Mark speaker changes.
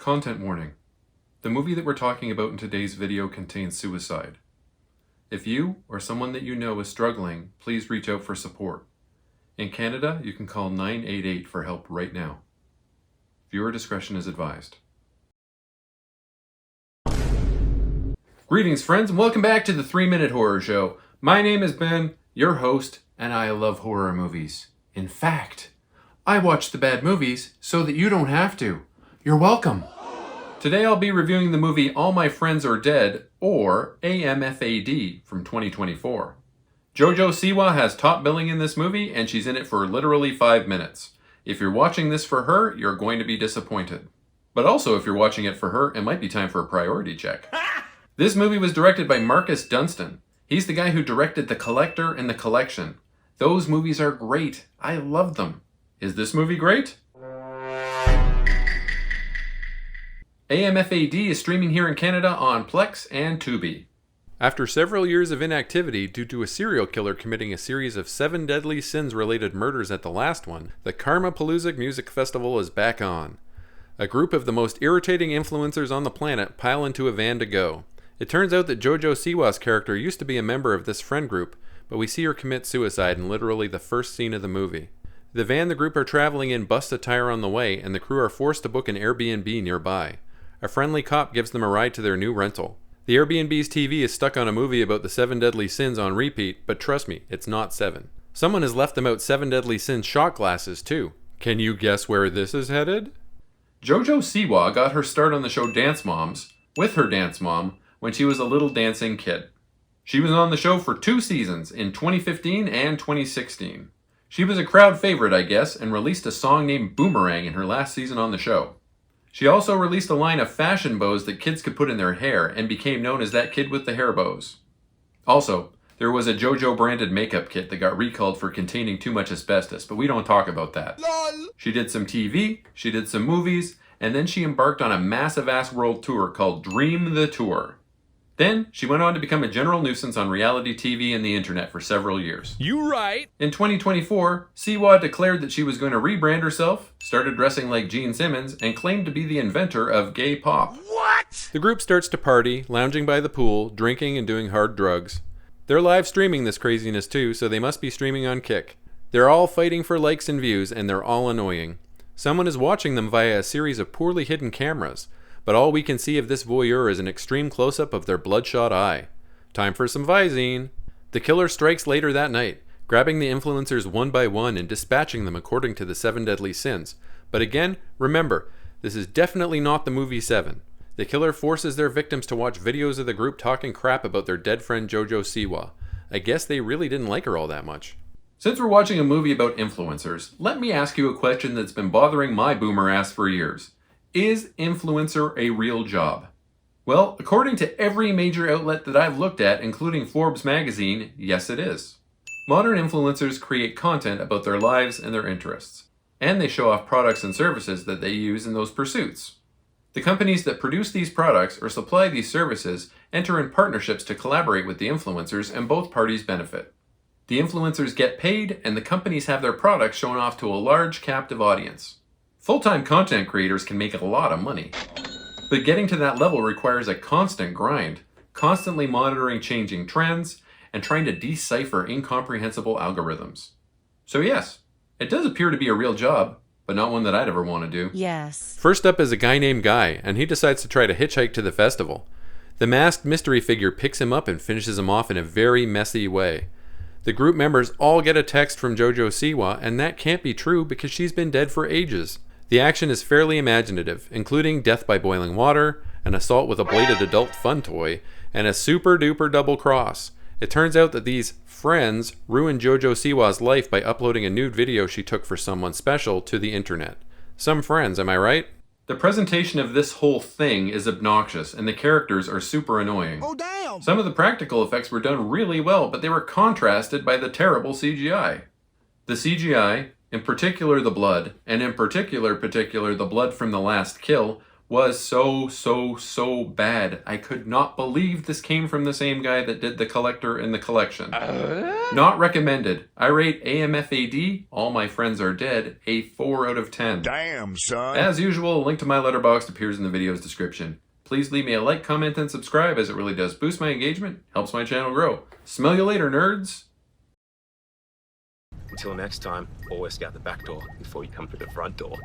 Speaker 1: Content warning. The movie that we're talking about in today's video contains suicide. If you or someone that you know is struggling, please reach out for support. In Canada, you can call 988 for help right now. Viewer discretion is advised. Greetings, friends, and welcome back to the 3-Minute Horror Show. My name is Ben, your host, and I love horror movies. In fact, I watch the bad movies so that you don't have to. You're welcome. Today I'll be reviewing the movie All My Friends Are Dead, or AMFAD, from 2024. Jo Siwa has top billing in this movie, and she's in it for literally 5 minutes. If you're watching this for her, you're going to be disappointed. But also, if you're watching it for her, it might be time for a priority check. This movie was directed by Marcus Dunstan. He's the guy who directed The Collector and The Collection. Those movies are great. I love them. Is this movie great? AMFAD is streaming here in Canada on Plex and Tubi. After several years of inactivity due to a serial killer committing a series of 7 deadly sins-related murders at the last one, the Karmapalooza Music Festival is back on. A group of the most irritating influencers on the planet pile into a van to go. It turns out that Jo Siwa's character used to be a member of this friend group, but we see her commit suicide in literally the first scene of the movie. The van the group are traveling in busts a tire on the way, and the crew are forced to book an Airbnb nearby. A friendly cop gives them a ride to their new rental. The Airbnb's TV is stuck on a movie about the 7 deadly sins on repeat, but trust me, it's not 7. Someone has left them out 7 deadly sins shot glasses too. Can you guess where this is headed? Jo Siwa got her start on the show Dance Moms, with her dance mom, when she was a little dancing kid. She was on the show for 2 seasons, in 2015 and 2016. She was a crowd favorite, I guess, and released a song named Boomerang in her last season on the show. She also released a line of fashion bows that kids could put in their hair and became known as that kid with the hair bows. Also, there was a JoJo branded makeup kit that got recalled for containing too much asbestos, but we don't talk about that. LOL. She did some TV, she did some movies, and then she embarked on a massive-ass world tour called Dream the Tour. Then, she went on to become a general nuisance on reality TV and the internet for several years. You right! In 2024, Siwa declared that she was going to rebrand herself, started dressing like Gene Simmons, and claimed to be the inventor of gay pop. What? The group starts to party, lounging by the pool, drinking and doing hard drugs. They're live streaming this craziness too, so they must be streaming on Kick. They're all fighting for likes and views, and they're all annoying. Someone is watching them via a series of poorly hidden cameras, but all we can see of this voyeur is an extreme close-up of their bloodshot eye. Time for some Visine. The killer strikes later that night, grabbing the influencers one by one and dispatching them according to the 7 deadly sins. But again, remember, this is definitely not the movie 7. The killer forces their victims to watch videos of the group talking crap about their dead friend Jo Siwa. I guess they really didn't like her all that much. Since we're watching a movie about influencers, let me ask you a question that's been bothering my boomer ass for years. Is influencer a real job? Well, according to every major outlet that I've looked at, including Forbes magazine, yes it is. Modern influencers create content about their lives and their interests, and they show off products and services that they use in those pursuits. The companies that produce these products or supply these services enter in partnerships to collaborate with the influencers, and both parties benefit. The influencers get paid, and the companies have their products shown off to a large captive audience. Full-time content creators can make a lot of money, but getting to that level requires a constant grind, constantly monitoring changing trends, and trying to decipher incomprehensible algorithms. So yes, it does appear to be a real job, but not one that I'd ever want to do. Yes. First up is a guy named Guy, and he decides to try to hitchhike to the festival. The masked mystery figure picks him up and finishes him off in a very messy way. The group members all get a text from Jo Siwa, and that can't be true because she's been dead for ages. The action is fairly imaginative, including death by boiling water, an assault with a bladed adult fun toy, and a super duper double cross. It turns out that these friends ruined Jo Siwa's life by uploading a nude video she took for someone special to the internet. Some friends, am I right? The presentation of this whole thing is obnoxious, and the characters are super annoying. Oh damn! Some of the practical effects were done really well, but they were contrasted by the terrible CGI. The CGI, in particular the blood, and in particular the blood from the last kill, was so bad. I could not believe this came from the same guy that did The Collector and The Collection. Not recommended. I rate AMFAD, All My Friends Are Dead, a 4 out of 10.
Speaker 2: Damn, son.
Speaker 1: As usual, a link to my letterboxd appears in the video's description. Please leave me a like, comment, and subscribe, as it really does boost my engagement, helps my channel grow. Smell you later, nerds!
Speaker 3: Until next time, always scout the back door before you come through the front door.